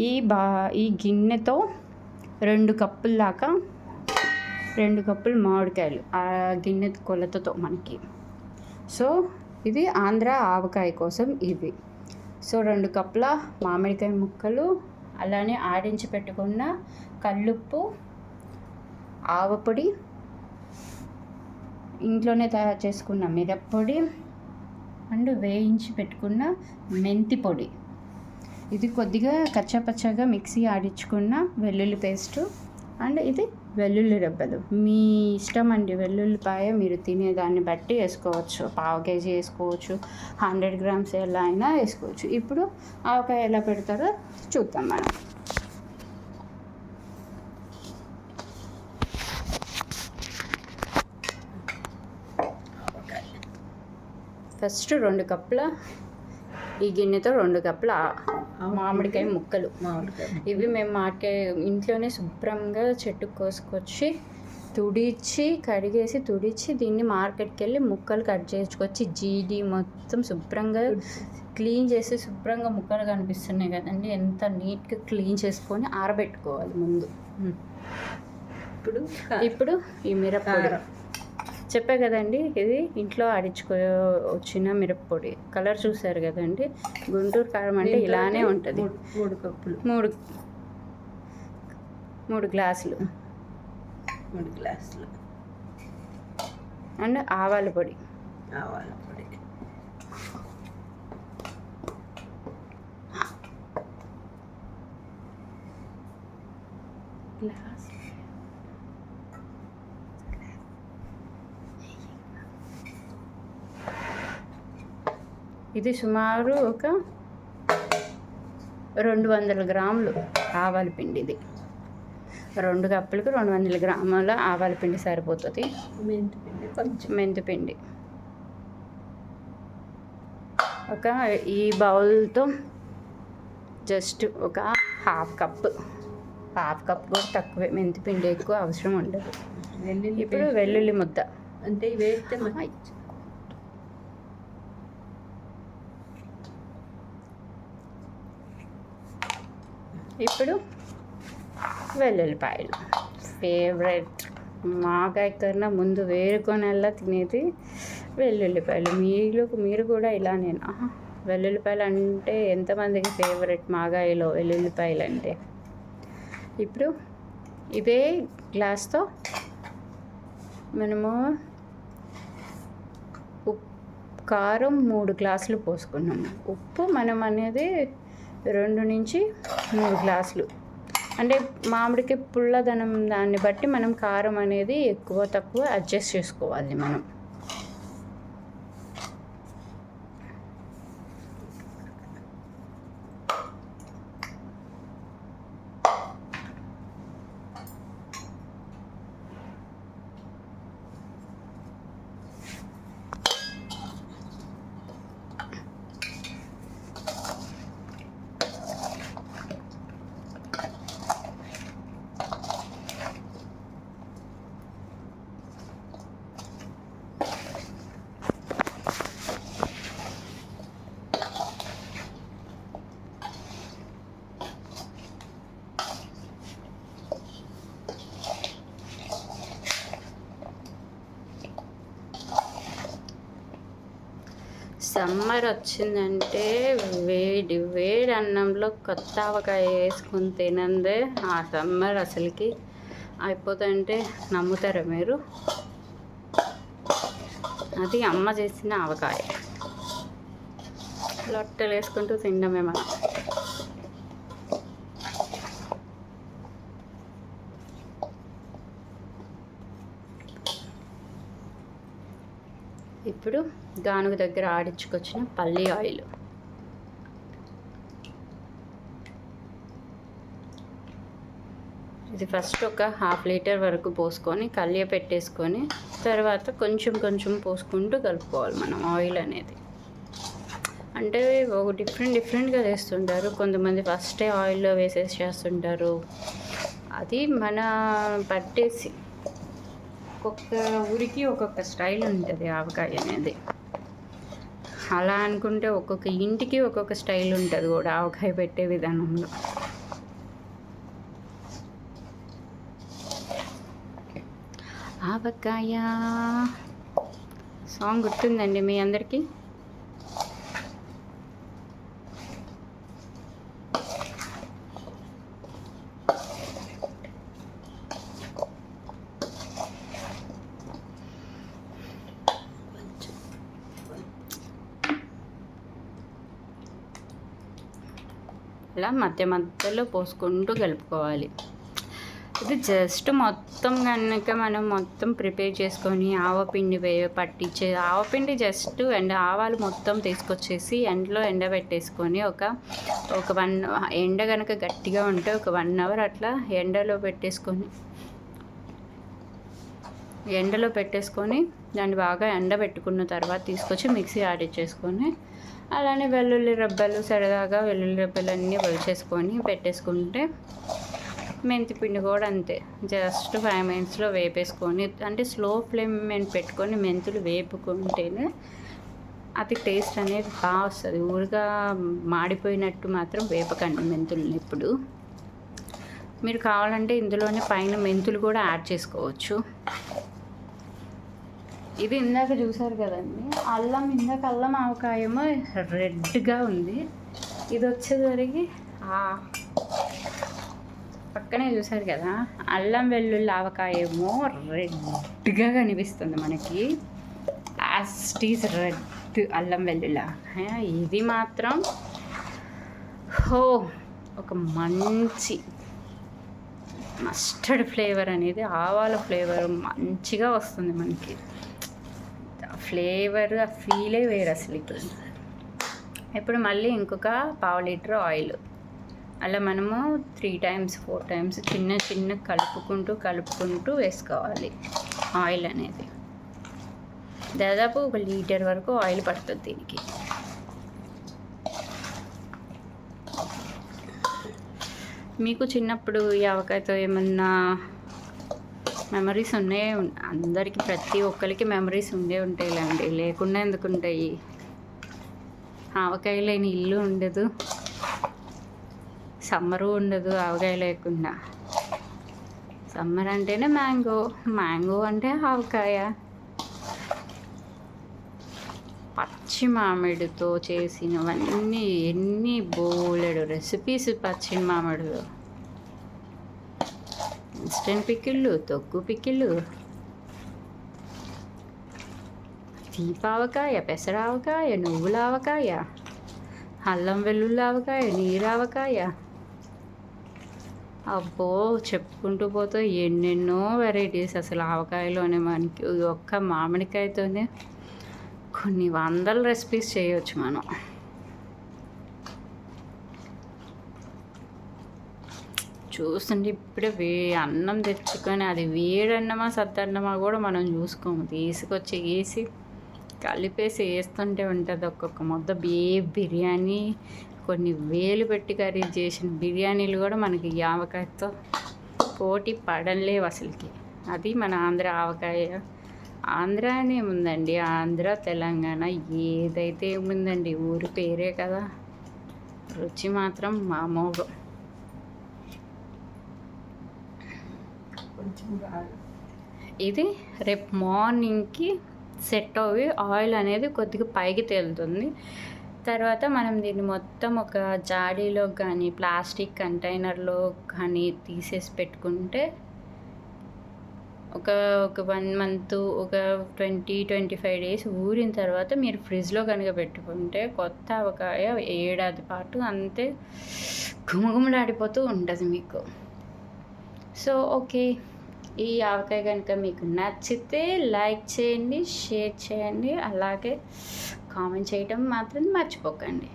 ఈ గిన్నెతో 2 కప్పుల దాకా 2 కప్పులు మామిడికాయలు ఆ గిన్నె కొలతతో మనకి. సో ఇది ఆంధ్ర ఆవకాయ కోసం ఇవి. సో 2 కప్పుల మామిడికాయ ముక్కలు, అలానే ఆడించి పెట్టుకున్న కల్లుప్పు, ఆవపొడి, ఇంట్లోనే తయారు చేసుకున్న మిరప్పొడి అండ్ వేయించి పెట్టుకున్న మెంతి పొడి. ఇది కొద్దిగా కచ్చాపచ్చాగా మిక్సీ ఆడించుకున్న వెల్లుల్లి పేస్టు అండ్ ఇది వెల్లుల్లి రెబ్బలు. మీ ఇష్టం అండి, వెల్లుల్లిపాయ మీరు తినేదాన్ని బట్టి వేసుకోవచ్చు. 1/2 kg వేసుకోవచ్చు, 100 grams ఎలా అయినా వేసుకోవచ్చు. ఇప్పుడు ఆవకాయ ఎలా పెడతారో చూద్దాం మనం. ఫస్ట్ 2 కప్పుల ఈ గిన్నెతో 2 కప్పుల మామిడికాయ ముక్కలు. ఇవి మేము ఇంట్లోనే శుభ్రంగా చెట్టుకు కోసుకొచ్చి కడిగేసి తుడిచి దీన్ని మార్కెట్కి వెళ్ళి ముక్కలు కట్ చేసుకొచ్చి జీడి మొత్తం శుభ్రంగా క్లీన్ చేసి శుభ్రంగా ముక్కలు కనిపిస్తున్నాయి కదండి, ఎంత నీట్గా క్లీన్ చేసుకొని ఆరబెట్టుకోవాలి ముందు. ఇప్పుడు ఈ మిరప్పొడి చెప్పే కదండి, ఇది ఇంట్లో వచ్చిన మిరప్పొడి. కలర్ చూసారు కదండి, గుంటూరు కారం అంటే ఇలానే ఉంటుంది. 3 కప్పులు 3 గ్లాసులు అండ్ ఆవాల పొడి ఇది సుమారు ఒక 200 గ్రాములు ఆవాల పిండి. ఇది 2 కప్పులకు 200 గ్రాముల ఆవాల పిండి సరిపోతుంది. మెంతిపిండి ఒక ఈ బౌల్తో జస్ట్ ఒక 1/2 కప్పు కూడా తక్కువే. మెంతిపిండి ఎక్కువ అవసరం ఉండదు. ఇప్పుడు వెల్లుల్లి ముద్ద అంటే వేస్తే ఇప్పుడు వెల్లుల్లిపాయలు ఫేవరెట్. మాకాయ కన్నా ముందు వేరుకొనల్లా తినేది వెల్లుల్లిపాయలు. మీరు కూడా ఇలానేనా? వెల్లుల్లిపాయలు అంటే ఎంతమందికి ఫేవరెట్ మాగాయలో వెల్లుల్లిపాయలు అంటే? ఇప్పుడు ఇదే గ్లాస్తో మనము కారం 3 గ్లాసులు పోసుకున్నాము. ఉప్పు మనం అనేది 2 నుంచి 3 గ్లాసులు. అంటే మామిడికి పుల్లదనం దాన్ని బట్టి మనం కారం అనేది ఎక్కువ తక్కువ అడ్జస్ట్ చేసుకోవాలి మనం. సమ్మర్ వచ్చిందంటే వేడి అన్నంలో కొత్త ఆవకాయ వేసుకుని తినందే ఆ సమ్మర్ అసలుకి అయిపోతుందంటే నమ్ముతారా మీరు? అది అమ్మ చేసిన ఆవకాయ. లొట్టలు వేసుకుంటూ తినడమే మనం. ఇప్పుడు గానుగ దగ్గర ఆడించుకొచ్చిన పల్లి ఆయిల్. ఇది ఫస్ట్ ఒక 1/2 లీటర్ వరకు పోసుకొని కలియ పెట్టేసుకొని తర్వాత కొంచెం పోసుకుంటూ కలుపుకోవాలి మనం ఆయిల్ అనేది. అంటే ఒక డిఫరెంట్గా చేస్తుంటారు కొంతమంది, ఫస్టే ఆయిల్లో వేసేసి చేస్తుంటారు. అది మన పట్టేసి ఒక్కొక్క ఊరికి ఒక్కొక్క స్టైల్ ఉంటుంది ఆవకాయ అనేది. అలా అనుకుంటే ఒక్కొక్క ఇంటికి ఒక్కొక్క స్టైల్ ఉంటుంది కూడా ఆవకాయ పెట్టే విధానంలో. ఆవకాయ సాంగ్ గుర్తుందండి మీ అందరికీ? ఇలా మధ్య మధ్యలో పోసుకుంటూ కలుపుకోవాలి. ఇది జస్ట్ మొత్తం కనుక మనం మొత్తం ప్రిపేర్ చేసుకొని ఆవపిండి పట్టించే ఆవపిండి జస్ట్ ఆవాలు మొత్తం తీసుకొచ్చేసి ఎండలో ఎండబెట్టేసుకొని ఒక 1 ఎండ కనుక గట్టిగా ఉంటే ఒక 1 అవర్ అట్లా ఎండలో పెట్టేసుకొని దాన్ని బాగా ఎండబెట్టుకున్న తర్వాత తీసుకొచ్చి మిక్సీ ఆడిచ్చేసుకొని అలానే వెల్లుల్లి రెబ్బలు సరదాగా వెల్లుల్లి రెబ్బలు అన్నీ వలిచేసుకొని పెట్టేసుకుంటే మెంతిపిండి కూడా అంతే, జస్ట్ 5 మినిట్స్లో వేపేసుకొని అంటే స్లో ఫ్లేమ్ మీద పెట్టుకొని మెంతులు వేపుకుంటేనే అది టేస్ట్ అనేది బాగా వస్తుంది. ఊరిగా మాడిపోయినట్టు మాత్రం వేపకండి మెంతులు. ఇప్పుడు మీరు కావాలంటే ఇందులోనే పైన మెంతులు కూడా యాడ్ చేసుకోవచ్చు. ఇది ఇందాక చూసారు కదండి అల్లం ఆవకాయమో రెడ్గా ఉంది. ఇది వచ్చేసరికి పక్కనే చూసారు కదా అల్లం వెల్లుల్లి ఆవకాయేమో రెడ్గా కనిపిస్తుంది మనకి, యాజ్ ఈజ్ రెడ్ అల్లం వెల్లుల్లి. ఇది మాత్రం ఒక మంచి మస్టర్డ్ ఫ్లేవర్ అనేది, ఆవాల ఫ్లేవర్ మంచిగా వస్తుంది మనకి. ఫ్లేవర్ ఆ ఫీలే వేరు అసలుకి. ఇప్పుడు మళ్ళీ ఇంకొక 1/2 లీటర్ ఆయిల్ అలా మనము 3 times 4 times చిన్న కలుపుకుంటూ వేసుకోవాలి ఆయిల్ అనేది. దాదాపు 1 లీటర్ వరకు ఆయిల్ పడుతుంది దీనికి. మీకు చిన్నప్పుడు ఈ ఆవకాయతో ఏమన్నా మెమరీస్ ఉన్నాయే? అందరికీ ప్రతి ఒక్కరికి మెమరీస్ ఉంటాయిలేండి, లేకుండా ఎందుకు ఉంటాయి? ఆవకాయ లేని ఇల్లు ఉండదు, సమ్మరు ఉండదు ఆవకాయ లేకుండా. సమ్మర్ అంటేనే మ్యాంగో అంటే ఆవకాయ. పచ్చి మామిడితో చేసినవన్నీ ఎన్ని బోలెడు రెసిపీస్ పచ్చి మామిడితో. ఇన్స్టెంట్ పికిళ్ళు, తొక్కు పికిళ్ళు, తీపావకాయ, పెసరావకాయ, నువ్వుల ఆవకాయ, అల్లం వెల్లుల్లి ఆవకాయ, నీరావకాయ. అబ్బో చెప్పుకుంటూ పోతే ఎన్నెన్నో వెరైటీస్ అసలు ఆవకాయలోనే. మనకి ఒక్క మామిడికాయతోనే కొన్ని 100 రెసిపీస్ చేయవచ్చు మనం. చూస్తుంటే ఇప్పుడే అన్నం తెచ్చుకొని అది వేడన్నమా సద్దన్నమా కూడా మనం చూసుకోము, తీసుకొచ్చి వేసి కలిపేసి వేస్తుంటే ఉంటుంది ఒక్కొక్క ముద్ద. బిర్యానీ కొన్ని వేలు పెట్టి కర్రీ చేసిన బిర్యానీలు కూడా మనకి ఈ ఆవకాయతో పోటీ పడలేవు అసలుకి. అది మన ఆంధ్ర ఆవకాయ. ఆంధ్ర అని ఏముందండి, ఆంధ్ర తెలంగాణ ఏదైతే ఏముందండి, ఊరి పేరే కదా. రుచి మాత్రం మామూలు. ఇది రేపు మార్నింగ్కి సెట్ అవి ఆయిల్ అనేది కొద్దిగా పైకి తేలుతుంది. తర్వాత మనం దీన్ని మొత్తం ఒక జాడీలో కానీ ప్లాస్టిక్ కంటైనర్లో కానీ తీసేసి పెట్టుకుంటే ఒక 1 month, ఒక 20-25 days ఊరిన తర్వాత మీరు ఫ్రిడ్జ్లో కనుక పెట్టుకుంటే కొత్త ఆవకాయ ఏడాది పాటు అంతే గుమగుమలాడిపోతూ ఉంటుంది మీకు. సో ఓకే, ఈ ఆవకాయ కనుక మీకు నచ్చితే లైక్ చేయండి, షేర్ చేయండి, అలాగే కామెంట్ చేయడం మాత్రం మర్చిపోకండి.